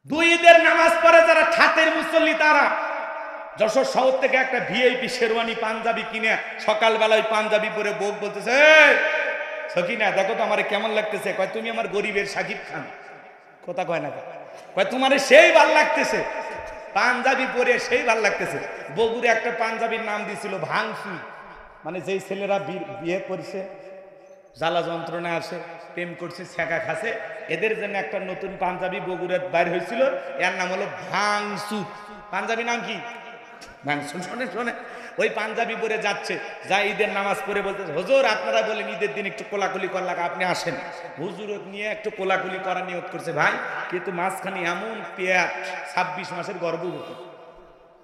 দুই ঈদের নামাজ পড়ে যারা ঠাতের মুসল্লি তারা যশোর শহর থেকে একটা ভিআইপি শেরওয়ানি পাঞ্জাবি কিনে সকালবেলা ওই পাঞ্জাবি পরে বউ বলতেছে, সকিনা দেখো তো আমার কেমন লাগতেছে। কয় তুমি আমার গরিবের সাকিব খান। কথা কয় না, কয় তোমার সেই ভাল লাগতেছে, পাঞ্জাবি পরে সেই ভাল লাগতেছে। বগুড়ে একটা পাঞ্জাবির নাম দিয়েছিল ভাংসু, মানে যেই ছেলেরা বিয়ে করছে, জ্বালা যন্ত্রণা আসে, প্রেম করছে, ছেঁকা খাসে, এদের জন্য একটা নতুন পাঞ্জাবি বগুড়ার বাইর হয়েছিল, এর নাম হলো ভাংসু। পাঞ্জাবি নাম কি? ভাংসু। শোনে শোনে, ওই পাঞ্জাবি পরে যাচ্ছে, যা ঈদের নামাজ পড়ে বলতেছে, হুজুর আপনারা বলেন ঈদের দিন একটু কোলাকুলি করা লাগে, আপনি আসেন। হুজুর নিয়ে একটু কোলাকুলি করা নিয়ত করছে ভাই, কিন্তু মাঝখানে এমন পেট, 26 মাসের গর্ভবতী,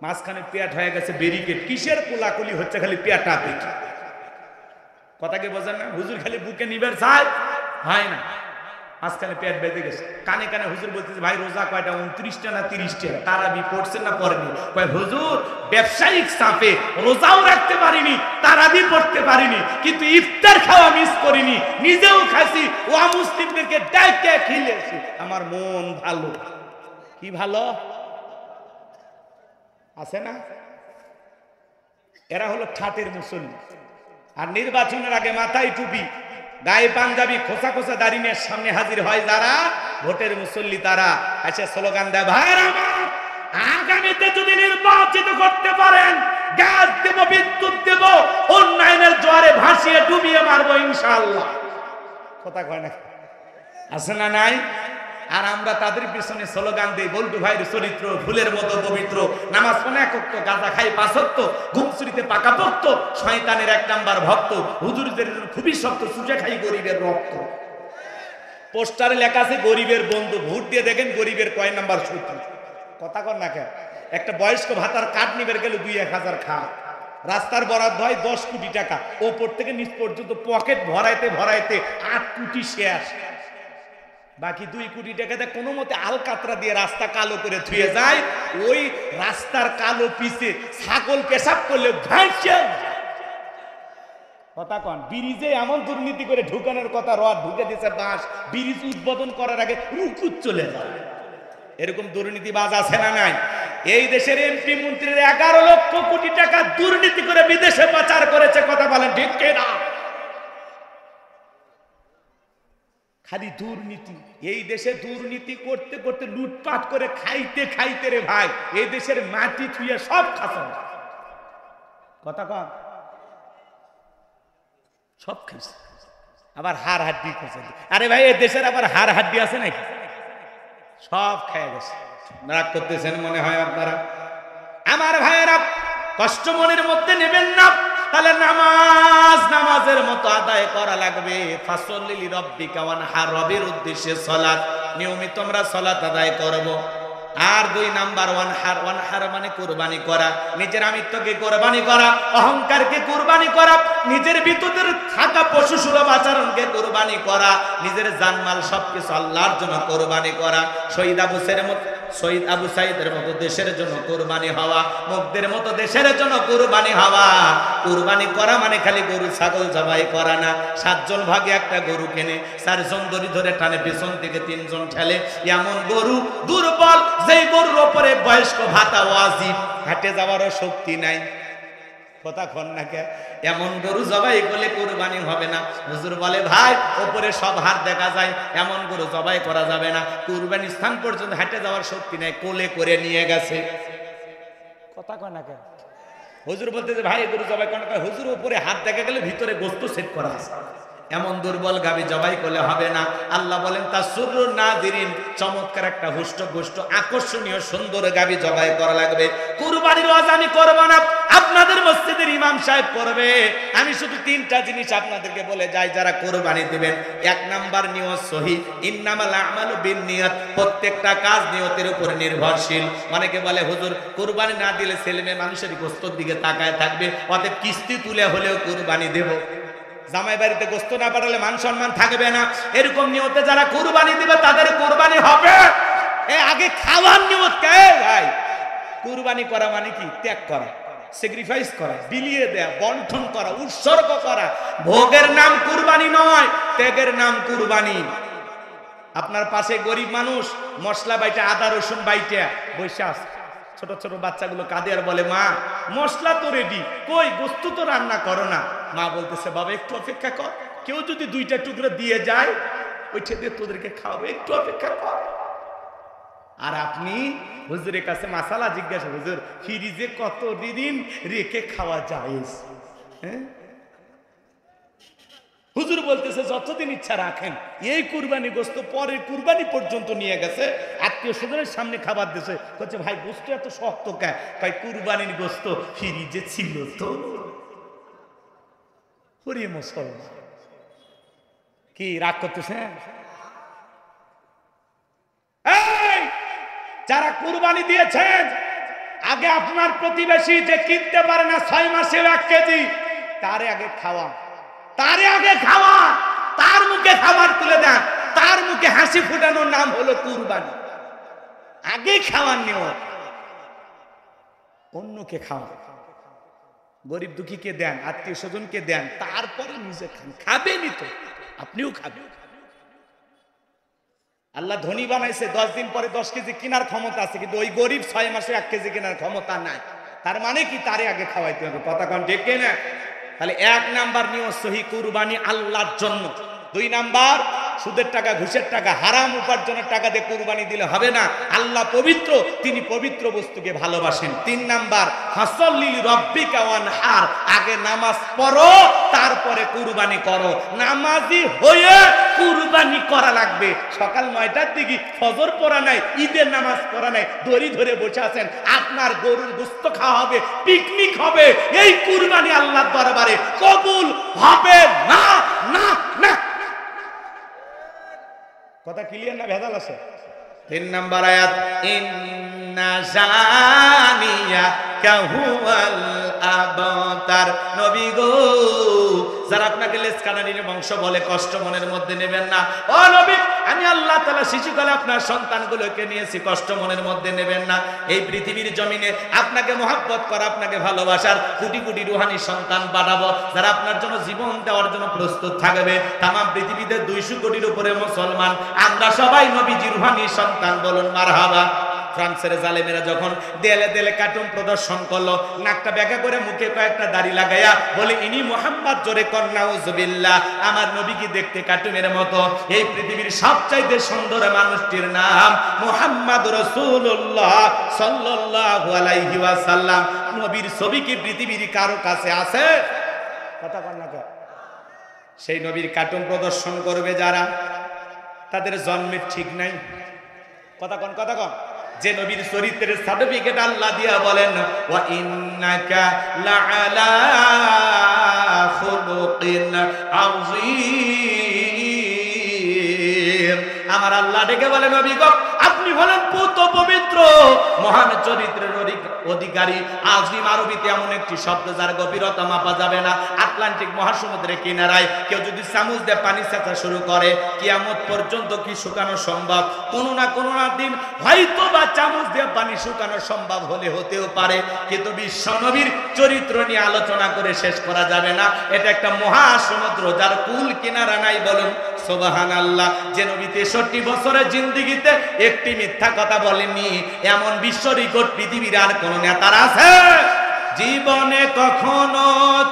মাঝখানে পেট হয়ে গেছে ব্যারিকেড। কিসের কোলাকুলি হচ্ছে? খালি পেটা পেটি। কথা কি বোঝেন না? হুজুর খালি বুকে নিবার চায়, হয় না, মাঝখানে পেট বেঁধে গেছে। কানে কানে হুজুর বলতেছে, ভাই রোজা কয়টা, 29টা না 30টা? তারাবি পড়ছেন না পড়েনি? কয় হুজুর ব্যবসায়িক চাপে রোজাও রাখতে পারিনি, তারাবি পড়তে পারিনি, কিন্তু ইফতার খাওয়া মিস করিনি, নিজেও খাইছি, ও মুসলিমদেরকে ডাইকে খেলেছি, আমার মন ভালো। কি ভালো আছে না? এরা হলো ঠাটের মুসল্লি। আর নির্বাচনের আগে মাথায় টুপি, গায়ে পাঞ্জাবি, খোসা খোসা দাড়ি নিয়ে সামনে হাজির হয় যারা ভোটের মুসল্লি, তারা এসে স্লোগান দেয়, ভাইরা আমার আগামীতে যদি নির্বাচিত করতে পারেন গ্যাস দেব, বিদ্যুৎ দেব, উন্নয়নের জোয়ারে ভাসিয়ে ডুবিয়ে মারবো ইনশাআল্লাহ। কথা কয় না? আছে না নাই? আর আমরা তাদের পিছনে স্লোগান দিই, বলটু ভাইয়ের চরিত্র ফুলের মতো পবিত্র, নামাজ পড়ে একত্র, গাঁজা খাই 5 ওয়াক্ত, ঘুমসুরিতে পাকাপোক্ত, শয়তানের 1 নাম্বার ভক্ত, হুজুরদের খুবই শক্ত, সুজে খাই গরিবের রক্ত। পোস্টারে লেখা আছে গরিবের বন্ধু, ভোট দিয়ে দেখেন গরিবের কয় নাম্বার শত্রু। কথা কর না কেন? একটা বয়স্ক ভাতার কার্ড নিবে গেলে 2-1000 খা, রাস্তার বরাদ্দ হয় 10 কোটি টাকা, ওপর থেকে নিচ পর্যন্ত পকেট ভরাইতে ভরাইতে 8 কোটি শেষ, বাকি 2 কোটি টাকাতে কোনো মতে আলকাতরা দিয়ে রাস্তা কালো করে ধুয়ে যায়। ওই রাস্তার কালো পিছে ছাগল পেশাব করলে ভাইছে। কথা কন, ব্রিজে এমন দুর্নীতি করে ঢুকানোর কথা, রড ঢুকে দিয়েছে বাঁশ, ব্রিজ উদ্বোধন করার আগে রুকুত চলে যায়। এরকম দুর্নীতিবাজ আছে না নাই? এই দেশের এমপি মন্ত্রীর 11 লক্ষ কোটি টাকা দুর্নীতি করে বিদেশে পাচার করেছে। কথা বলেন ঠিক কিনা? খালি দুর্নীতি। এই দেশে দুর্নীতি করতে করতে লুটপাট করে খাইতে খাইতে রে ভাই এই দেশের মাটি থুয়ে সব খাসা। কথা কন, সব খাইছে, আবার হাড় হাড্ডি খাইছে। আরে ভাই এই দেশের আবার হাড় হাড্ডি আছে নাকি? সব খেয়ে গেছে। রাগ করতেছেন মনে হয় আপনারা। আমার ভাইয়েরা, কষ্ট মনের মধ্যে নেবেন না, তাহলে নামাজের মতো আদায় করা লাগবে। ফাসল্লি লিরাব্বিকা ওয়ানহার, রবের উদ্দেশ্যে সালাত, নিয়মিত আমরা সালাত আদায় করব। আর 2 নাম্বার ওয়ানহার মানে কুরবানি করা, নিজের আমিত্বকে কুরবানি করা, অহংকারকে কুরবানি করা, নিজের ভিতরের থাকা পশু সুলভ আচরণকে কুরবানি করা, নিজের জানমাল সবকিছু আল্লাহর জন্য কুরবানি করা। শহীদ আবু সাইদের মতো দেশের জন্য কুরবানি হওয়া, মুগ্ধের মতো দেশের জন্য কুরবানি হওয়া। কুরবানি করা মানে খালি গরু ছাগল জবাই করা না। 7 জন ভাগে একটা গরু কেনে, 4 জন দড়ি ধরে টানে, পেছন থেকে 3 জন ঠেলে। এমন গরু দুর্বল, যেই গরুর ওপরে বয়স্ক ভাতা ওয়াজিব, হাঁটে যাওয়ারও শক্তি নাই। কথা কন না কে? এমন গরু জবাই করলে কুরবানি হবে না। হুজুর বলে, ভাই ওপরে সব হাত দেখা যায়, এমন গরু জবাই করা যাবে না, কুরবানি স্থান পর্যন্ত হেঁটে যাওয়ার শক্তি নাই, কোলে করে নিয়ে গেছে। কথা কয় না কে? হুজুর বলতে যে ভাই গরু জবাই করা, হুজুর উপরে হাত দেখা গেলে ভিতরে গোস্ত সেট করা আছে, এমন দুর্বল গাবি জবাই করলে হবে না। আল্লাহ বলেন তাসুরুন নাযিরিন, চমৎকার একটা হুষ্ট আকর্ষণীয় সুন্দর গাবি জবাই করা লাগবে। কুরবানির ওয়াজ আমি করব না, আপনাদের মসজিদের ইমাম সাহেব করবে। আমি শুধু 3টা জিনিস আপনাদেরকে বলে যাই, যারা কুরবানি দিবেন। 1 নাম্বার নিয়ত সহি, ইন্নামাল আমালু বিন্নিয়াত, প্রত্যেকটা কাজ নিয়তের উপর নির্ভরশীল। অনেকে বলে হুজুর কুরবানি না দিলে ছেলে মেয়ে মানুষের গোশতের দিকে তাকায় থাকবে, অতএব কিস্তি তুলে হলেও কুরবানি দেব। জামাই বাড়িতে গোশত না পাঠালে মান সম্মান থাকবে না। এরকম নিয়তে যারা কুরবানি দিবে তাদের কুরবানি হবে। আগে খাওয়ার নিয়ত কে ভাই? কুরবানি করা মানে কি? ত্যাগ করা, স্যাক্রিফাইস করা, বিলিয়ে দেয়া, বন্টন করা, উৎসর্গ করা। ভোগের নাম কুরবানি নয়, ত্যাগের নাম কুরবানি। আপনার পাশে গরিব মানুষ মশলা বাইটা আদা রসুন বাইটা বসে আছে, ছোট ছোট বাচ্চাগুলো কাঁদে আর বলে মা মশলা তো রেডি, কই গোস্ত তো রান্না করো না। মা বলতেছে বাবা একটু অপেক্ষা কর, কেউ যদি 2টা টুকরো দিয়ে যায় ওইটা দিয়ে তোদেরকে খাওয়াবে, একটু অপেক্ষা কর। আর আপনি হুজুরের কাছে মাসালা জিজ্ঞাসা, হুজুর ফ্রিজে কত দিন রেখে খাওয়া যায়? হ্যাঁ, হুজুর বলতেছে যতদিন ইচ্ছা রাখেন। এই কুরবানি গোস্ত পরের কুরবানি পর্যন্ত নিয়ে গেছে, আত্মীয় স্বজনের সামনে খাবার দিয়েছে, বলছে ভাই গোস্ত এত শক্ত কে? ভাই কুরবানির গোস্ত ফ্রিজে ছিল তো। ওরে মুসলমান, কি রাগ করতেছে? যারা কুরবানি দিয়েছেন, আগে আপনার প্রতিবেশী যে কিনতে পারে না 6 মাসে 1 কেজি, তারে আগে খাওয়া, তারে আগে খাওয়া, তার মুখে খাবার তুলে দেন, তার মুখে হাসি ফুটানোর নাম হলো কুরবানি। আগে খাওয়ার নিয়ম, অন্যকে খাওয়া, গরিব দুঃখীকে দেন, আত্মীয় স্বজনকে দেন, তারপরে নিজে খান। খাবেনই তো, আপনিও খাবেন। আল্লাহ ধনী বানাইছে, 10 দিন পরে 10 কেজি কেনার ক্ষমতা আছে, কিন্তু ওই গরিব 6 মাসে 1 কেজি কেনার ক্ষমতা নাই। তার মানে কি? তারে আগে খাওয়াইতে হবে। কথা কোন ঠিক না? তাহলে 1 নাম্বার নিয়ম সহি কুরবানি আল্লাহর জন্য। 2 নাম্বার সুদের টাকা, ঘুষের টাকা, হারাম উপার্জনের টাকা দিয়ে কুরবানি দিলে হবে না। আল্লাহ পবিত্র, তিনি পবিত্র বস্তুকে ভালোবাসেন। 3 নাম্বার ফাসাল্লি রাব্বিকা ওয়ানহার, আগে নামাজ পড়ো তারপরে কুরবানি করো। নামাজি হয়ে কুরবানি করা লাগবে। সকাল 9টার দিকে ফজর পড়া নাই, ঈদের নামাজ পড়া নাই, দড়ি ধরে বসে আছেন, আপনার গরুর গোশত খাওয়া হবে, পিকনিক হবে, এই কুরবানি আল্লাহর দরবারে কবুল হবে না, না, না। কথা ক্লিয়ার না ভেজাল আছে? 3 নাম্বার আয়াত, ইন্না জানিয়া কাহুয়াল আবতার। নবী গো, যারা আপনাকে লেসকানানির বংশ বলে কষ্ট মনের মধ্যে নেবেন না। ও নবী, আমি আল্লাহ তাআলা শিশুকালে আপনার সন্তানগুলোকে নিয়েছি, কষ্ট মনের মধ্যে নেবেন না। এই পৃথিবীর জমিনে আপনাকে মহব্বত করা, আপনাকে ভালোবাসার কোটি কোটি রুহানি সন্তান পাঠাবো, যারা আপনার জন্য জীবন দেওয়ার জন্য প্রস্তুত থাকবে। তাম পৃথিবীতে 200 কোটির উপরে মুসলমান, আমরা সবাই নবীজির রুহানি সন্তান, বলুন মারহাবা। ফ্রান্সের জালেমেরা যখন দেলে দেলে কার্টুন প্রদর্শন করলো, নাকটা ব্যাকা করে মুখে কয়েকটা দাড়ি লাগাইয়া বলে ইনি মুহাম্মদ, জোরে কর নাউজুবিল্লাহ, আমার নবীকে দেখতে কার্টুনের মতো। এই পৃথিবীর সবচাইতে সুন্দর মানুষটির নাম মুহাম্মদ রাসূলুল্লাহ সাল্লাল্লাহু আলাইহি ওয়াসাল্লাম। নবীর ছবি কি পৃথিবীর কারো কাছে আছে? কথা বল না কেন? সেই নবীর কার্টুন প্রদর্শন করবে যারা, তাদের জন্মের ঠিক নাই। কথা কন, কথা কন। যে নবীর চরিত্রের সার্টিফিকেট আল্লাহ দিয়া বলেন ওয়া ইন্নাকা লাআলা খুলুকিন আযীম। আমার আল্লাহ ডেকে বলে নবী গো, আপনি হলেন পুত পবিত্র মহান চরিত্রের অধিকারী। আজিম আরবিতে এমন একটি শব্দ যার গভীরতা মাপা যাবে না। আটলান্টিক মহাসমুদ্রের কিনারায় কেউ যদি চামচ দিয়ে পানি সেচা শুরু করে, কিয়ামত পর্যন্ত কি শুকানো সম্ভব? কোনো না কোনো দিন হয়তো বা চামচ দিয়ে পানি শুকানো সম্ভব হলে হতেও পারে, কিন্তু বিশ্ব নবীর চরিত্র নিয়ে আলোচনা করে শেষ করা যাবে না। এটা একটা মহাসমুদ্র যার কুল কিনারা নাই, বলুন সুবহানাল্লাহ। যে নবী 63 বছরের জিন্দেগিতে একটি মিথ্যা কথা বলেননি, এমন বিশ্ব রেকর্ড পৃথিবীর আর কোন নেতার আছে? জীবনে কখনো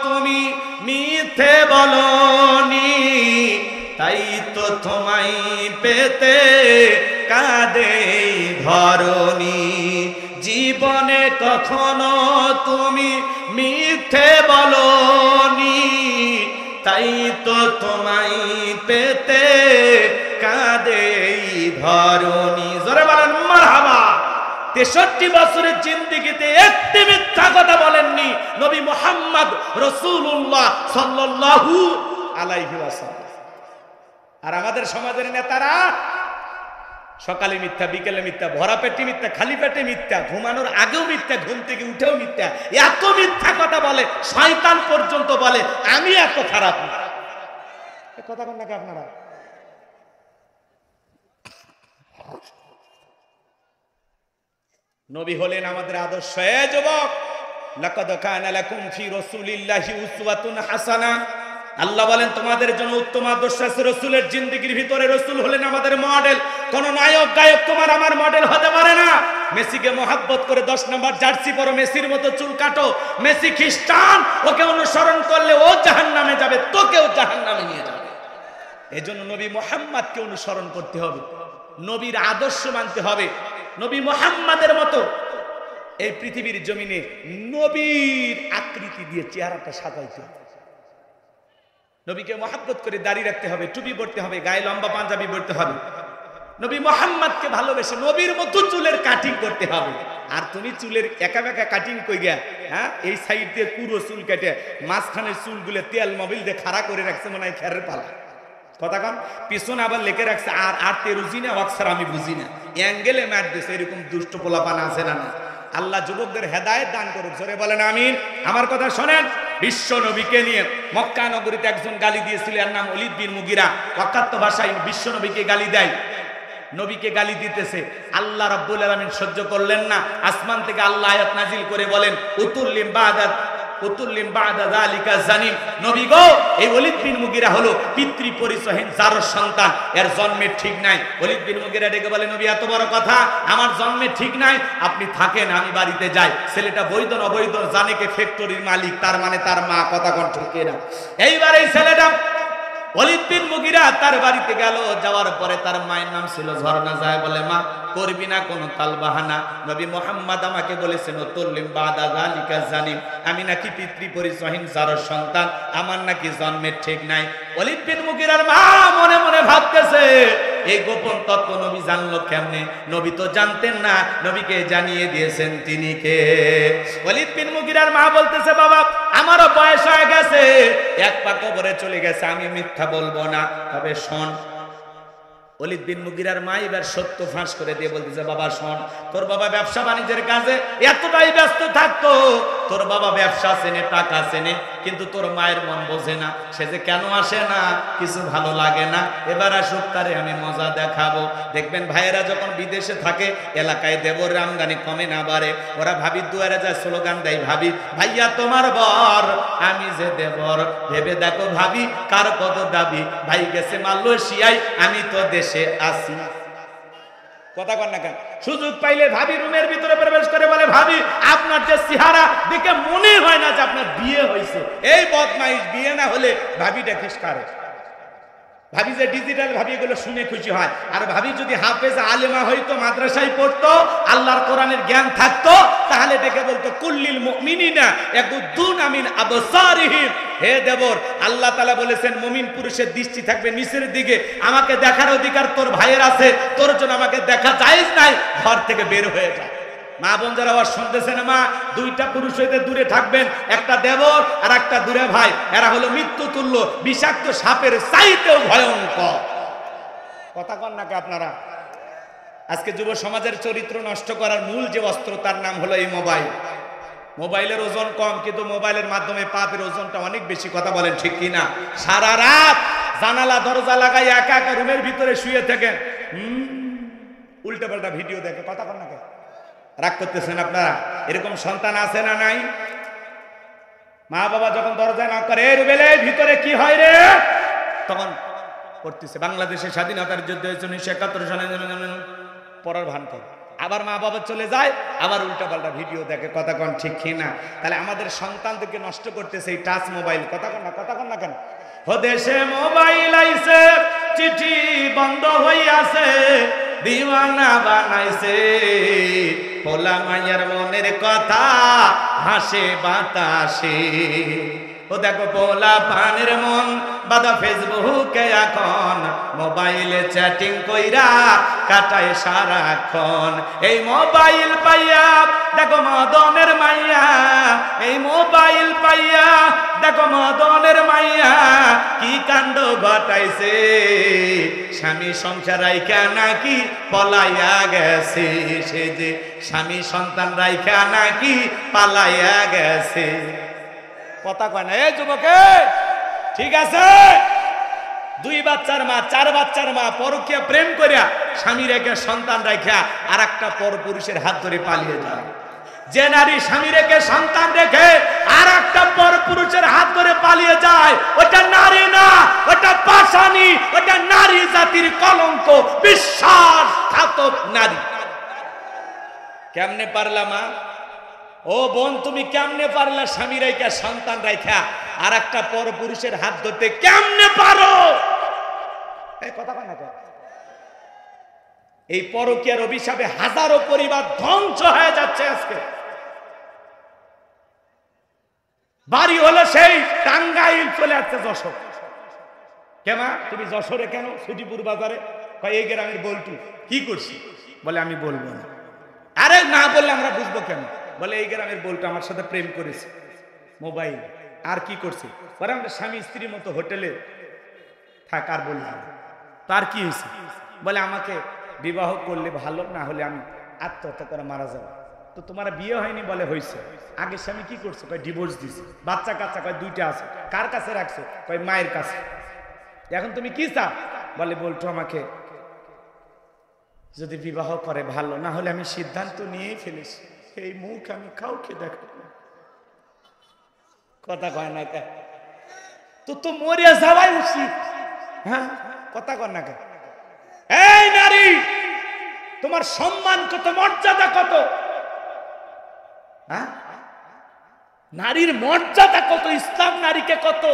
তুমি মিথ্যে বলনি, তাই তো তোমায় পেতে কাঁদে ধরণী। জীবনে কখনো তুমি মিথ্যে বলনি, তাই তো তোমায় পেতে কাঁদে ধরণী। জোরে বলেন মারহাবা। 63 বছরের জিন্দেগিতে একটি মিথ্যা কথা বলেননি নবী মুহাম্মদ রাসূলুল্লাহ সাল্লাল্লাহু আলাইহি ওয়াসাল্লাম। আর আমাদের সমাজের নেতারা সকালে মিথ্যা, বিকেলে মিথ্যা, ভরা পেটে মিথ্যা, খালি পেটে মিথ্যা, ঘুমানোর আগেও মিথ্যা, ঘুম থেকে উঠেও মিথ্যা। এত মিথ্যা কথা বলে, শয়তান পর্যন্ত বলে আমি এত খারাপ না। কথা বল নাকি আপনারা? নবী হলেন আমাদের আদর্শ। যুবক, লাকাদ কানা লাকুম ফি রাসূলিল্লাহি উসওয়াতুন হাসানাহ। আল্লাহ বলেন তোমাদের জন্য উত্তম আদর্শ আছে রাসূলের জিন্দেগির ভিতরে। রাসূল হলেন আমাদের মডেল। কোন নায়ক গায়ক তোমার আমার মডেল হতে পারে না। মেসিকে মোহাব্বত করে 10 নম্বর জার্সি পরো, মেসির মতো চুল কাটো। মেসি খ্রিস্টান, ওকে অনুসরণ করলে ও জাহান্নামে যাবে, তোকেও জাহান্নামে নিয়ে যাবে। এজন্য নবী মুহাম্মদকে অনুসরণ করতে হবে, নবীর আদর্শ মানতে হবে। নবী মুহাম্মাদের মতো এই পৃথিবীর জমিনে নবীর আকৃতি দিয়ে চেহারাটা সাজাইতে হবে। নবীকে মহব্বত করে দাড়ি রাখতে হবে, টুপি পরতে হবে, গায়ে লম্বা পাঞ্জাবি পরতে হবে। নবী মুহাম্মদকে ভালোবেসে নবীর মতো চুলের কাটিং করতে হবে। আর তুমি চুলের একা বেঁকা কাটিং কই গিয়া, হ্যাঁ, এই সাইড দিয়ে পুরো চুল কেটে মাঝখানের চুলগুলো তেল মোবিল দিয়ে খাড়া করে রাখছে, মনে হয় খেরের পালা। কথা কম, পিছনে আবার লেখে রাখছে আর তেরুজি না অক্সার আমি বুঝি না, অ্যাঙ্গেলে ম্যাট দিয়েছে। এরকম দুষ্ট পোলাপানা আছে না? না। আল্লাহ যুবকদের হেদায়েত দান করুক, জোরে বলেন আমিন। আমার কথা শোনেন, বিশ্ব নবীকে নিয়ে মক্কা নগরীতে একজন গালি দিয়েছিল, এর নাম ওলীদ বিন মুগীরা। অকাত্য ভাষায় বিশ্ব নবীকে গালি দেয়, নবীকে গালি দিতেছে। আল্লাহ রাব্বুল আলামিন সহ্য করলেন না, আসমান থেকে আল্লাহ আয়াত নাজিল করে বলেন উতুল্লিম বাদা যালিকা জানিম। নবী গো, এই ওলীদ বিন মুগীরা হলো পিতৃ পরিচয়হীন জারর সন্তান, এর জন্মের ঠিক নাই। ওলীদ বিন মুগীরা ডেকে বলে নবী এত বড় কথা, আমার জন্মের ঠিক নাই, আপনি থাকেন, আমি বাড়িতে যাই। ছেলেটা বৈধ না অবৈধ জানে কে ফ্যাক্টরির মালিক, তার মানে তার মা। কথা কোন ঠিক না? এইবার এই ছেলেটা ওলীদ বিন মুগীরা তার বাড়িতে গেল, যাওয়ার পরে তার মায়ের নাম ছিল ঝর্ণা। যায় বলে মা করবি না কোনো তালবাহানা, নবী মুহাম্মদ আমাকে বলেছেন উতুল্লিম বাদা যালিকা জানিম, আমি নাকি পিতৃ পরিচয়হীন জারর সন্তান, আমার নাকি জন্মের ঠিক নাই। ওলীদ বিন মুগীরার মা মনে মনে ভাবতেছে এই গোপন তত্ত্ব নবী জানলো কেমনে? নবী তো জানতেন না, নবীকে জানিয়ে দিয়েছেন তিনি কে। ওলীদ বিন মুগীরার মা বলতেছে বাবা আমারও বয়স হয়ে গেছে, এক পা কবরে চলে গেছে, আমি মিথ্যা বলবো না, তবে শোন। ওলীদ বিন মুগীরার মা এবার সত্য ফাঁস করে দিয়ে বলতেছে বাবা শোন, তোর বাবা ব্যবসা বাণিজ্যের কাজে এতটাই ব্যস্ত থাকতো, তোর বাবা ব্যবসা চেনে, টাকা চেনে, কিন্তু তোর মায়ের মন বোঝে না। সে যে কেন আসে না, কিছু ভালো লাগে না, এবার আসুক, তারে আমি মজা দেখাবো। দেখবেন ভাইয়েরা যখন বিদেশে থাকে, এলাকায় দেবর আমদানি কমে না বাড়ে, ওরা ভাবির দুয়ারে যায় স্লোগান দেয়, ভাবি ভাইয়া তোমার বর, আমি যে দেবর, ভেবে দেখো ভাবি কার কত দাবি, ভাই গেছে মালয়েশিয়ায়, আমি তো দেশে আসি। কথা কন না কেন? সুযোগ পাইলে ভাবি রুমের ভিতরে প্রবেশ করে বলে ভাবি আপনার যে চেহারা দেখে মনে হয় না যে আপনার বিয়ে হয়েছে। এই বদমাইশ, বিয়ে না হলে ভাবিটা খিসকারে। ভাবি যে ডিজিটাল ভাবি এগুলো শুনে খুশি হয়। আর ভাবি যদি হাফেজ আলেমা হইতো, মাদ্রাসায় পড়তো, আল্লাহর কোরআনের জ্ঞান থাকতো, তাহলে ডেকে বলতো কুল্লিল মুমিনিনা ইয়াগুদ্দুনা মিন আবসারিহিম। হে দেবর, আল্লাহ তাআলা বলেছেন মুমিন পুরুষের দৃষ্টি থাকবে নিচের দিকে, আমাকে দেখার অধিকার তোর ভাইয়ের আছে, তোর জন্য আমাকে দেখা জায়েজ নাই, ঘর থেকে বের হয়ে যা। মা বোন যারা আওয়াজ শুনতেছে না, মা দুইটা পুরুষ হইতে দূরে থাকবেন, একটা দেবর আর একটা দূরে ভাই, এরা হলো মৃত্যু তুল্য, বিষাক্ত সাপের চাইতেও ভয়ঙ্কর। কথা কন নাকি আপনারা? আজকে যুব সমাজের চরিত্র নষ্ট করার মূল যে অস্ত্র, তার নাম হলো এই মোবাইল। মোবাইলের ওজন কম, কিন্তু মোবাইলের মাধ্যমে পাপের ওজনটা অনেক বেশি। কথা বলেন ঠিক কিনা? সারা রাত জানালা দরজা লাগাই একা একা রুমের ভিতরে শুয়ে থাকেন, উল্টা পাল্টা ভিডিও দেখে। কথা কন নাকি? রাগ করতেছেন আপনারা? এরকম সন্তান আছে না নাই? মা বাবা যখন দরজায় না করে রুবেলে ভিতরে কি হয় রে, তখন করতেছে বাংলাদেশের স্বাধীনতার যুদ্ধ হয়েছে 1971 সালে, পড়ার ভান করে। আবার মা বাবা চলে যায়, আবার উল্টা পাল্টা ভিডিও দেখে। কথা কন ঠিক কিনা? তাহলে আমাদের সন্তানদেরকে নষ্ট করতেছে এই টাচ মোবাইল। কথা কন না? কথা কন না কেন? ও দেশে মোবাইল আইছে, চিঠি বন্ধ হইয়াছে, দিওয়ানা বানাইছে, পোলা মায়ের মনের কথা হাসে বাতাসে। ও দেখো পোলা পানের মন বাদা ফেসবুকে এখন, মোবাইলে চ্যাটিং কইরা কাটায় সারাক্ষণ। এই মোবাইল পাইয়া দেখো মদনের মাইয়া, এই মোবাইল পাইয়া দেখো মদনের মাইয়া কি কাণ্ড ঘটাইছে, স্বামী সংসার রাইখা নাকি পলাইয়া গেছে, সে যে স্বামী সন্তান রাইখা নাকি পালাইয়া গেছে। কথা কয় না? এই যুবকে ঠিক আছে, 2 বাচ্চার মা, 4 বাচ্চার মা পরকীয়া প্রেম করিয়া স্বামী রেখে সন্তান রাইখা আর একটা পরপুরুষের হাত ধরে পালিয়ে যায়। যে নারী স্বামী রেখে সন্তান রেখে আর একটা পরপুরুষের হাত ধরে পালিয়ে যায়, ওটা নারী না, ওটা পাষাণী, ওটা নারী জাতির কলঙ্ক, বিশ্বাসঘাতক নারী। কেমনে পারলা মা? ও বোন, তুমি কেমনে পারলা স্বামী রাইখা সন্তান রাইখা আর একটা পরপুরুষের হাত ধরতে? কেমনে পারো? এই কথা কয় না কেন? এই পরকীয়ার অভিশাপে হাজারো পরিবার ধ্বংস হয়ে যাচ্ছে আজকে। বাড়ি হলো সেই টাঙ্গাইল, চলে আসছে যশোর। কেমা তুমি যশোরে কেন? সুটিপুর বাজারে। কয় এই গ্রামের বল্টু। কি করছি? বলে আমি বলবো না। আরে না বললে আমরা বুঝবো কেন? বলে এই গ্রামের বল্টু আমার সাথে প্রেম করেছে মোবাইল। আর কি করছে? বলে আমরা স্বামী স্ত্রীর মতো হোটেলে থাক। আর বললাম তার কি হয়েছে? বলে আমাকে বিবাহ করলে ভালো, না হলে আমি আত্মহত্যা করে মারা যাবো। তো তোমার বিয়ে হয়নি? বলে হয়েছে। আগে স্বামী কি করছে? কয় ডিভোর্স দিছে। বাচ্চা কাচ্চা? কয় দুইটা আছে। কার কাছে রাখছো? কয় মায়ের কাছে। এখন তুমি কি চাও? বলে বলতো আমাকে যদি বিবাহ করে ভালো, না হলে আমি সিদ্ধান্ত নিয়েই ফেলেছি। এই মুখ আমি কাউকে দেখো। কথা কয় না কে? তো মরিয়া যাওয়াই উচিত। হ্যাঁ, কথা কয় না কে? এই নারী, তোমার সম্মান কত, মর্যাদা কত? হ্যাঁ, নারীর মর্যাদা কত? ইসলাম নারীকে কত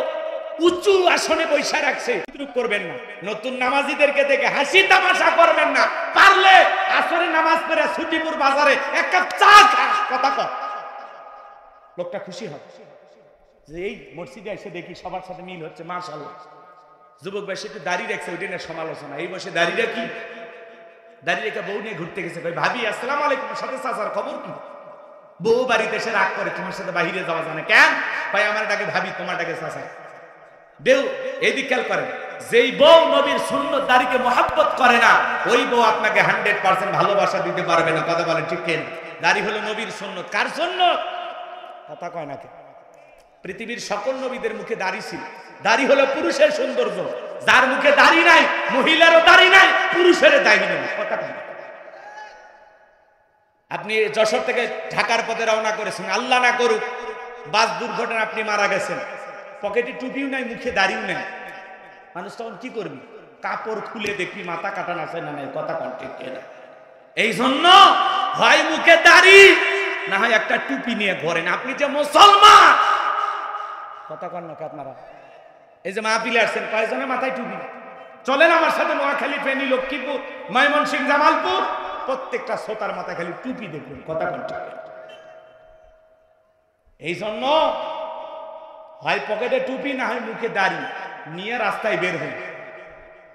উঁচু আসনে বৈশা রাখছে। করবেন না, নতুন নামাজিদেরকে দেখে হাসি তামাশা করবেন না। পারলে আসরে নামাজ পড়ে সুটিপুর বাজারে এক কাপ চা খা। কথা কর, লোকটা খুশি হবে যে এই মসজিদে এসে দেখি সবার সাথে মিল হচ্ছে। মাশাআল্লাহ। যুবক ভাই একটু দাড়ি রাখছে, ওইটা নিয়ে সমালোচনা। এই বসে দাড়িটা কি? দাড়ি রেখে বউ নিয়ে ঘুরতে গেছে। ভাই ভাবি আসসালামু আলাইকুম, সাথে চাচার খবর কি? বউ বাড়িতে এসে রাগ করে তোমার সাথে বাহিরে যাওয়া জানে কেন? ভাই আমার ডাকে ভাবি, তোমার ডাকে চাচা। বেউ এইদিক খেয়াল করেন, যেই বউ নবীর সুন্নত দাড়িকে মহব্বত করে না, ওই বউ আপনাকে 100% ভালোবাসা দিতে পারবে না। কথা বলেন ঠিক কেন? দাড়ি হলো নবীর সুন্নত। কার সুন্নত? কথা কয় না কে? পৃথিবীর সকল নবীদের মুখে দাড়ি ছিল। দাড়ি হলো পুরুষের সৌন্দর্য। যার মুখে দাড়ি নাই, মহিলারও দাড়ি নাই, পুরুষেরও দাড়ি নেই। কথা কয় না? আপনি যশোর থেকে ঢাকার পথে রওনা করেছেন, আল্লাহ না করুক বাস দুর্ঘটনা আপনি মারা গেছেন, পকেটে টুপিও নাই, মুখে দাড়িও নাই। মানুষ তখন কি করবি? কাপড় খুলে দেখবি মাথা কাটা আছে না নাই। কথা কন ঠিক কিনা? এই জন্য হয় মুখে দাড়ি, না হয় একটা টুপি নিয়ে ঘোরেন। আপনি যে মুসলমান। কথা কন না আপনারা? এই যে মাহফিলে আসছেন, কয়জনের মাথায় টুপি? চলেন আমার সাথে নোয়াখালী, ফেনী, লক্ষ্মীপুর, ময়মনসিংহ, জামালপুর, প্রত্যেকটা শ্রোতার মাথায় খালি টুপি দেখবেন। কথা কন ঠিক? এই জন্য হয় পকেটে টুপি, না হয় মুখে দাড়ি নিয়ে রাস্তায় বের হয়।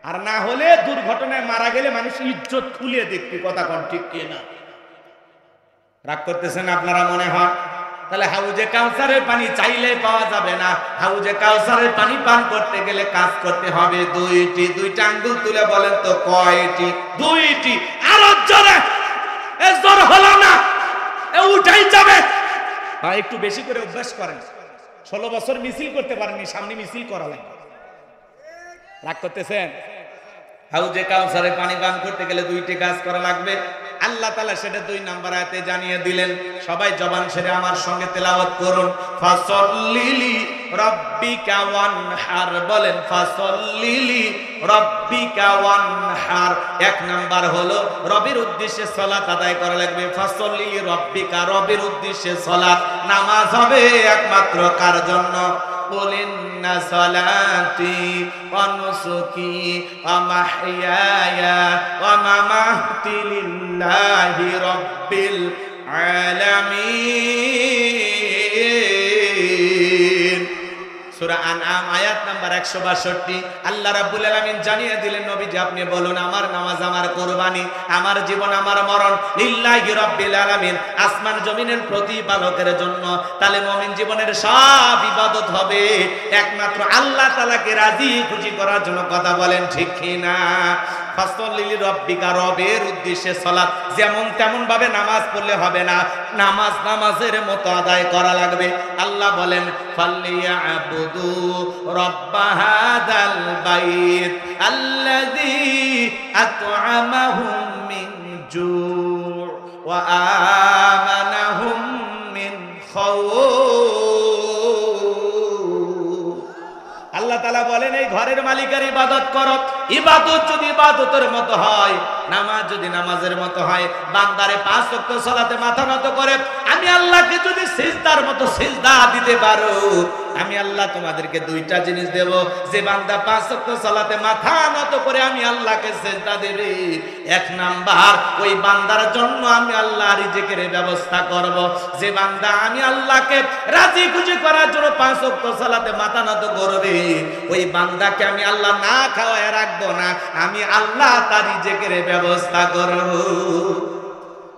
আর না হলে দুর্ঘটনায় মারা গেলে মানুষ ইজ্জত খুলে দেখবে। কথা কন ঠিক কিনা? রাগ করতেছেন আপনারা মনে হয়? তাহলে হাউজে কাউসারের পানি চাইলে পাওয়া যাবে না। হাউজে কাউসারের পানি পান করতে গেলে কাজ করতে হবে দুইটি। দুইটা আঙ্গুল তুলে বলেন তো কয়টি? দুইটি। আরো জোরে। জোর হলো না, উঠাই যাবে। একটু বেশি করে অভ্যাস করেন। 16 বছর মিছিল করতে পারেননি, সামনে মিছিল করা লাগবে। রাগ করতেছেন? হাউজে কাউসারে পানি পান করতে গেলে দুইটি কাজ করা লাগবে। আল্লাহ তাআলা সেটা 2 নম্বর আয়াতে জানিয়ে দিলেন। সবাই জবান ছেড়ে আমার সঙ্গে তেলাওয়াত করুন। ফাসাল্লিলি রাব্বিকা ওয়ানহার। বলেন ফাসাল্লিলি রাব্বিকা ওয়ানহার। 1 নাম্বার হলো রবের উদ্দেশ্যে সালাত আদায় করা লাগবে। ফাসাল্লিলি রাব্বিকা, রবের উদ্দেশ্যে সালাত। নামাজ হবে একমাত্র কার জন্য? قل إن صلاتي ونسكي ومحياي ومماتي لله رب العالمين। সূরা আনআম আয়াত নাম্বার 162। আল্লাহ রাব্বুল আলামিন জানিয়ে দিলেন, নবীজি আপনি বলুন আমার নামাজ, আমার কুরবানি, আমার জীবন, আমার মরণ লিল্লাহি রাব্বিল আলামিন, আসমান জমিনের প্রতিপালকের জন্য। তাহলে মুমিন জীবনের সব ইবাদত হবে একমাত্র আল্লাহ তাআলাকে রাজি খুশি করার জন্য। কথা বলেন ঠিক কি না? ফাসাল্লিলি রাব্বিকা, রবের উদ্দেশ্যে সালাত। যেমন তেমন ভাবে নামাজ পড়লে হবে না, নামাজ নামাজের মতো আদায় করা লাগবে। আল্লাহ বলেন ফাল্লিয়াবুদু রাব্ব হাদাল বাইত আল্লাযী আত'আমাহুম মিন জু' ওয়া আমানাহুম মিন খাউফ। ঘরের মালিকের ইবাদত করো, ইবাদত যদি ইবাদতের মতো হয়, নামাজ যদি নামাজের মতো হয়, বান্দারে 5 ওয়াক্ত সালাতে মাথা নত করে আমি আল্লাহকে যদি সিজদার মতো সিজদা দিতে পারো, আমি আল্লাহ তোমাদেরকে 2টা জিনিস দেব। যে বান্দা 5 ওয়াক্ত সালাতে মাথা নত করে আমি আল্লাহকে সিজদা দেবে, 1 নাম্বার ওই বান্দার জন্য আমি আল্লাহ রিজিকের ব্যবস্থা করব। যে বান্দা আমি আল্লাহকে রাজি খুশি করার জন্য 5 ওয়াক্ত সালাতে মাথা নত করবে, ওই বান্দাকে আমি আল্লাহ না খাওয়ায় রাখবো না, আমি আল্লাহ তার রিজিকের ব্যবস্থা করব।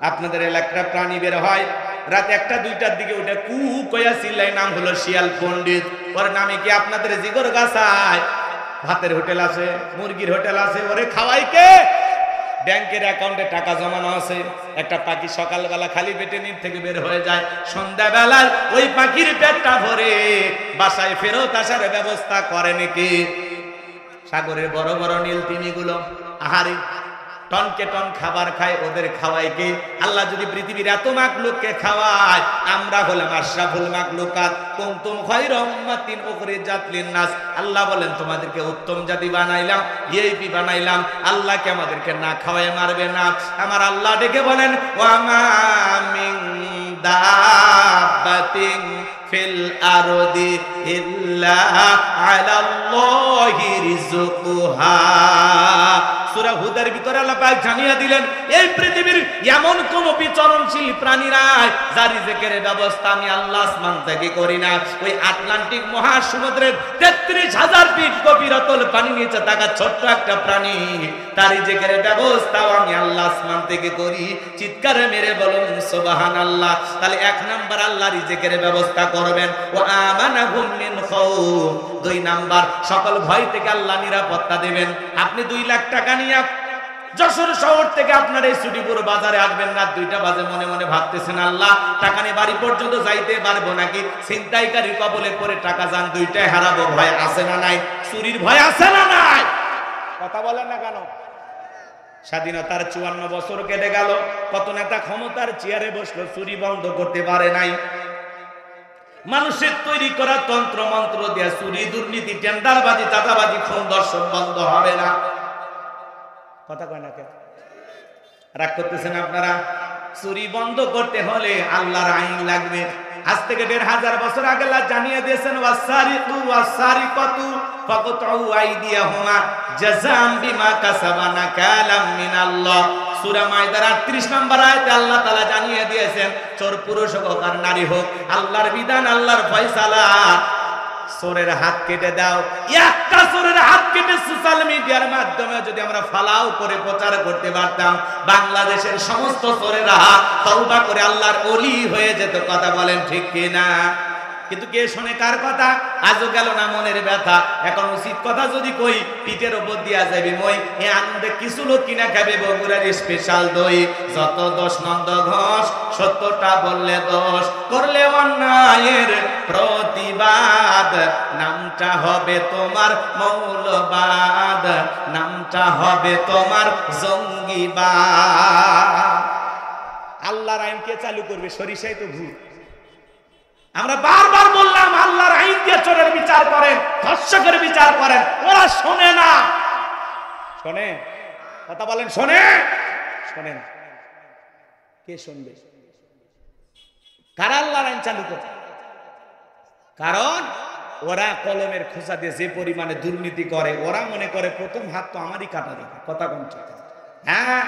আপনাদের এলাকার প্রাণী বের হয় রাত 1টা 2টার দিকে, ওটা কু কয়া চিল্লাই, নাম হলো শিয়াল পণ্ডিত। ওর নামে কি আপনাদের জিগর গাছায়? ভাতের হোটেল আছে, মুরগির হোটেল আছে, ওরে খাওয়াই কে? ব্যাংকের অ্যাকাউন্টে টাকা জমানো আছে। একটা পাখি সকালবেলা খালি পেটে নিচ থেকে বের হয়ে যায়, সন্ধ্যাবেলায় ওই পাখির পেটটা ভরে বাসায় ফেরত আসার ব্যবস্থা করে নাকি? সাগরের বড় বড় নীল তিমিগুলো আহারে টনকে টন খাবার খায়, ওদের খাওয়ায় কে? আল্লাহ যদি পৃথিবীর এত মাখলুককে খাওয়ায়, আমরা হলাম আশরাফুল মাখলুকাত, কুনতুম খায়রা উম্মাতিন উখরিজাত লিন-নাস। আল্লাহ বলেন তোমাদেরকে উত্তম জাতি বানাইলাম, ভিআইপি বানাইলাম। আল্লাহকে আমাদেরকে না খাওয়ায় মারবে না। আমার আল্লাহ ডেকে বলেন ওয়া মা মিন দাব্বাতিন ফিল আরদি ইল্লা আলাল্লাহি রিজকুহা। সূরা হুদের ভিতরে আল্লাহ পাক জানিয়ে দিলেন এই পৃথিবীর এমন কোন বিচরণশীল প্রাণী নাই যার রিজিকের ব্যবস্থা আমি আল্লাহ আসমান থেকে করি না। ওই আটলান্টিক মহাসমুদ্রের ৩৩,০০০ ফিট গভীর অতল পানির নিচে থাকা ছোট্ট একটা প্রাণী, তার রিজিকের ব্যবস্থাও আমি আল্লাহ আসমান থেকে করি। চিৎকারে মেরে বলুন সুবহানাল্লাহ। তাহলে 1 নাম্বার আল্লাহ রিজিকের ব্যবস্থা করবেন। ওয়া আমানাহুম মিন খাউফ। 2 নাম্বার সকল ভয় থেকে আল্লাহ নিরাপত্তা দেবেন। আপনি 2 লাখ টাকা নিয়ে যশোর শহর থেকে আপনার এই ছুটিপুর বাজারে আসবেন, রাত 2টা বাজে মনে মনে ভাবতেছেন আল্লাহ টাকা নিয়ে বাড়ি পর্যন্ত যাইতে পারবো নাকি? ছিনতাইকারীর কবলে পড়ে টাকা যান 2টাই হারাবো, ভয় আছে না নাই? চুরির ভয় আছে না নাই? কথা বলেন না কেন? স্বাধীনতার 54 বছর কেটে গেল, কত নেতা ক্ষমতার চেয়ারে বসলো, চুরি বন্ধ করতে পারে নাই। মানুষের তৈরি করা তন্ত্র মন্ত্র দিয়ে চুরি, দুর্নীতি, টেন্ডারবাজি, চাঁদাবাজি, খুন ধর্ষণ বন্ধ হবে না। কথা কয় না কেন? রাগ করতেছেন আপনারা? চুরি বন্ধ করতে হলে আল্লাহর আইন লাগবে। আজ থেকে ১৫০০ বছর আগে আল্লাহ জানিয়ে দিয়েছেন ওয়াসারিকু ওয়াসারিকাতু ফাকতাউ আইদিয়াহুমা জাযাম বিমা কাসাবা নাকালাম মিনাল্লাহ। সূরা মাইদার ৩৮ নম্বর আয়াতে আল্লাহ তাআলা জানিয়ে দিয়েছেন চোর পুরুষ হোক আর নারী হোক, আল্লাহর বিধান, আল্লাহর ফয়সালা। চোরের হাত কেটে দাও। একটা চোরের হাত কেটে সোশ্যাল মিডিয়ার মাধ্যমে যদি আমরা ফালাও করে প্রচার করতে পারতাম, বাংলাদেশের সমস্ত চোরেরা তওবা করে আল্লাহর ওলি হয়ে যেত। কথা বলেন ঠিক কিনা? কিন্তু কে শোনে কার কথা? আজও গেল না মনের ব্যথা। এখন উচিত কথা যদি কই, পিঠের উপর দিয়া যাবে মই। এ আনন্দে কিছু লোক কিনা খাবে বগুড়ার স্পেশাল দই। যত দোষ নন্দ ঘোষ, সত্যটা বললে দোষ, করলে অন্যায়ের প্রতিবাদ, নামটা হবে তোমার মৌলবাদ, নামটা হবে তোমার জঙ্গিবাদ। আল্লাহর আইন কে চালু করবে? সরিষাই তো ভূত। আমরা বারবার বললাম আল্লাহর আইন দিয়ে চোরের বিচার করেন, ধর্ষকের বিচার করেন, ওরা শোনে না। শোনে? কথা বলেন শোনে? শোনে না। কে শুনবে? কারা আল্লাহর আইন চালু করে? কারণ ওরা কলমের খোঁচা দিয়ে যে পরিমাণে দুর্নীতি করে, ওরা মনে করে প্রথম হাত তো আমারই কাটা দেবে। কথা কোন? হ্যাঁ,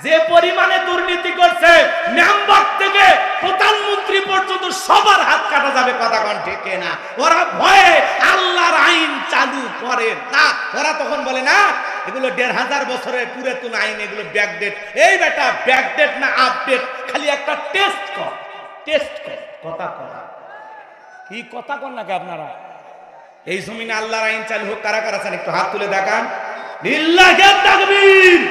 যে পরিমাণে দুর্নীতি করছে, মেম্বার থেকে প্রধানমন্ত্রী পর্যন্ত সবার হাত কাটা যাবে। কথা কোন ঠিক না? ওরা ভয়ে আল্লাহর আইন চালু করে না। ওরা তখন বলে না এগুলো ১৫০০ বছরের পুরাতন আইন, এগুলো ব্যাকডেট। এই বেটা ব্যাকডেট না আপডেট, খালি একটা টেস্ট কর, টেস্ট কর। কথা কর কি? কথা কর নাকি আপনারা? এই জমিনে আল্লাহর আইন চালু হোক। কারা কারা চান একটু হাত তুলে দেখান। লিল্লাহি তাকবীর।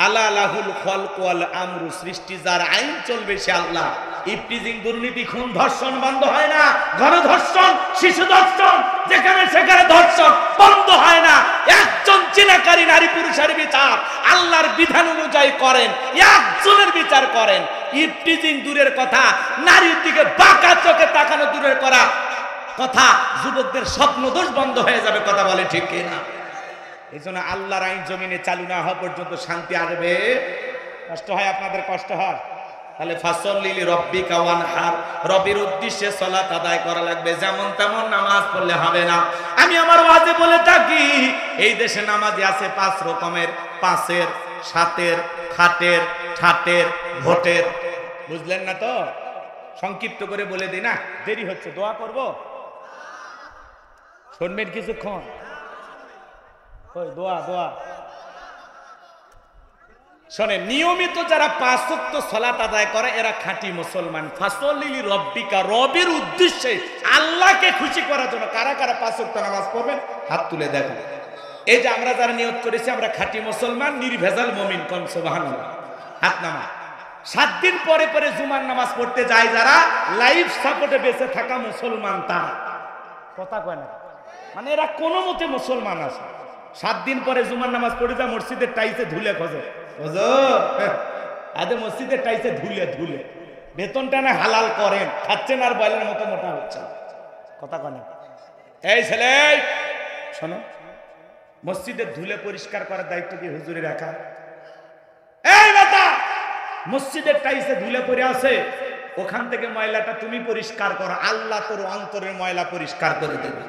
আলা লাহুল খালকু ওয়াল আমরু। সৃষ্টি যার আইন চলবে সে আল্লাহ। ইফটিজিং, দুর্নীতি, খুন, ধর্ষণ বন্ধ হয় না। গণধর্ষণ, শিশু ধর্ষণ, যেখানে সেখানে ধর্ষণ বন্ধ হয় না। একজন চিনাকারী নারী পুরুষের বিচার আল্লাহর বিধান অনুযায়ী করেন, একজনের বিচার করেন। ইফটিজিং দূরের কথা, নারীর দিকে বাঁকা চোখে তাকানো দূরের করা, কথা, যুবকদের স্বপ্নদোষ বন্ধ হয়ে যাবে। কথা বলে ঠিক কিনা? এই জন্য আল্লাহর আইন জমিনে চালু না হওয়া পর্যন্ত শান্তি আসবে। কষ্ট হয়, আপনাদের কষ্ট হয়? তাহলে ফাসল্লি লিরাব্বিকা ওয়ানহার, রবের উদ্দেশ্যে সালাত আদায় করা লাগবে। যেমন তেমন নামাজ পড়লে হবে না। আমি আমার ওয়াজে বলে থাকি, এই দেশে নামাজি আছে 5 রকমের, 5-এর, 7-এর, খাটের, ঠাটের, ভোটের। বুঝলেন না তো? সংক্ষিপ্ত করে বলে দিই না, দেরি হচ্ছে। দোয়া করব, শুনবেন কিছুক্ষণ? ওই দোয়া দোয়া শোনেন, নিয়মিত যারা 5 ওয়াক্ত সালাত আদায় করে এরা খাঁটি মুসলমান। ফাসল্লি লিরাব্বিকা, রবের উদ্দেশ্যে, আল্লাহকে খুশি করার জন্য। কারা কারা 5 ওয়াক্ত নামাজ পড়বেন হাত তুলে দেখো। এই যে আমরা যারা নিয়ত করেছি আমরা খাঁটি মুসলমান, নির্ভেজাল মুমিন, কোন সুবহানাল্লাহ, হাত নামা। 7 দিন পরে পরে জুমার নামাজ পড়তে যায় যারা, লাইফ সাপোর্টে বেঁচে থাকা মুসলমান তারা। কথা কয় না, মানে এরা কোনো মতে মুসলমান আছে। 7 দিন পরে জুমার নামাজ পড়ে যায়, মসজিদের টাইসে ধুলে খোঁজে, আদে মসজিদের টাইসে ধুলে ধুলে বেতনটা না হালাল করেন, খাচ্ছেন আর বয়লের মতো মোটা হচ্ছে। কথা কয় না? এই ছেলে শোনো, মসজিদের ধুলে পরিষ্কার করার দায়িত্ব কি হুজুরের একা? এই বেটা, মসজিদের টাইসে ধুলে পড়ে আছে, ওখান থেকে ময়লাটা তুমি পরিষ্কার করো, আল্লাহ তোর অন্তরের ময়লা পরিষ্কার করে দেবে।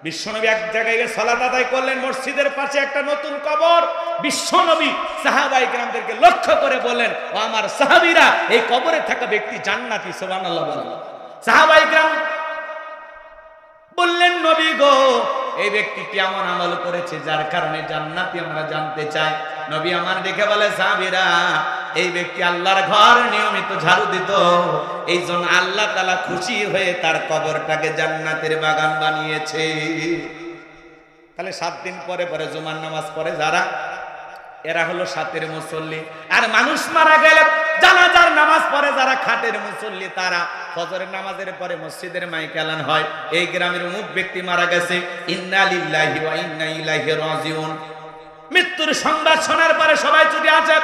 বিশ্বনবী এক জায়গায় গিয়ে সালাত আদায় করলেন, মসজিদের পাশে একটা নতুন কবর। বিশ্বনবী সাহাবায়ে কেরামদেরকে লক্ষ্য করে বললেন, ও আমার সাহাবীরা, এই কবরে থাকা ব্যক্তি জান্নাতি। সুবহানাল্লাহ বলেন। সাহাবায়ে কেরাম বললেন, নবী গো, এই ব্যক্তি কেমন আমল করেছে যার কারণে জান্নাতি, আমরা জানতে চাই। নবী আমার দেখে বলে, সাহাবীরা, এই ব্যক্তি আল্লাহর ঘর নিয়মিত ঝাড়ু দিত, এই জন্য আল্লাহ তাআলা খুশি হয়ে তার কবরটাকে জান্নাতের বাগান বানিয়েছে। তাহলে 7 দিন পরে পরে জুমার নামাজ পড়ে যারা, এরা হলো 7-এর মুসল্লি। আর মানুষ মারা গেলে জানাজার নামাজ পড়ে যারা, খাটের মুসল্লি তারা। ফজরের নামাজের পরে মসজিদের মাইকে এলান হয়, এই গ্রামের অমুক ব্যক্তি মারা গেছে, ইন্না লিল্লাহি ওয়া ইন্না ইলাইহি রাজিউন। মৃত্যুর সংবাদ শোনার পরে সবাই ছুটে আসে।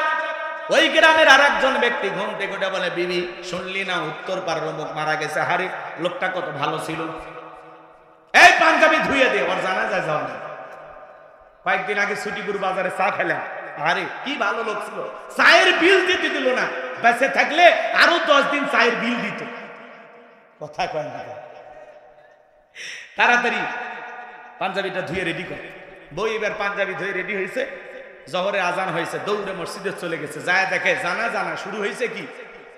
ওই গ্রামের আরেকজন ব্যক্তি ঘুম থেকে উঠে বলে, বিবি শুনলি না, উত্তর পাড়ার লোক মারা গেছে। হারে, লোকটা কত ভালো ছিল, এই পাঞ্জাবি ধুয়ে দে, ওর জানাজা যাও না। কয়েকদিন আগে ছুটিপুর বাজারে চা খেলাম, আরে কি ভালো লোক ছিল, চায়ের বিল দিতে দিল না, বেঁচে থাকলে আরো 10 দিন চায়ের বিল দিত। কথা কয় না? তাড়াতাড়ি পাঞ্জাবিটা ধুয়ে রেডি কর। বই এবার পাঞ্জাবি ধুয়ে রেডি হয়েছে, জহরে আজান হয়েছে, দৌড়ে মসজিদে চলে গেছে। যায় দেখে জানাজা না, শুরু হয়েছে কি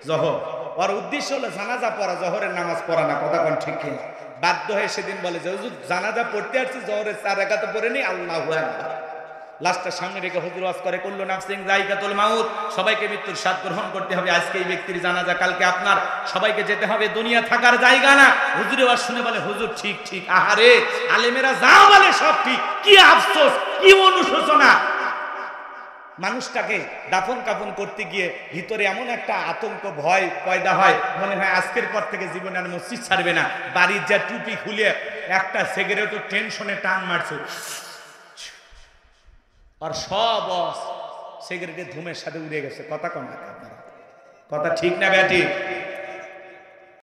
জহর। ওর উদ্দেশ্য হলো জানাজা পড়া, জহরের নামাজ পড়া না। কথা কোন ঠিক কিনা? বাধ্য হয়ে সেদিন বলে যে, হুজুর জানাজা পড়তে আসছি, জহরের 4 রাকাত পড়ে নি, আল্লাহু আকবার। লাস্টটা সামনে রেখে হুজুর ওয়াজ করে, কুল্লু নাফসিন যায়কাতুল মাউত, সবাইকে মৃত্যুর স্বাদ গ্রহণ করতে হবে। আজকে এই ব্যক্তির জানাজা, কালকে আপনার, সবাইকে যেতে হবে, দুনিয়া থাকার জায়গা না। হুজুরের ওয়াজ শুনে বলে, হুজুর ঠিক ঠিক। আহারে, আলেমেরা যা বলে সব ঠিক, কি আফসোস, কি অনুশোচনা। মানুষটাকে দাফন কাফন করতে গিয়ে ভিতরে এমন একটা আতঙ্ক, ভয় পয়দা হয়, মনে হয় আজকের পর থেকে জীবনে আর মসজিদ ছাড়বে না। বাড়ির যা টুপি খুলে একটা সিগারেটও টেনশনে টান মারছে, আর সব সিগারেটের ধুমের সাথে উড়ে গেছে। কথা কম না, কথা ঠিক না ব্যাটি?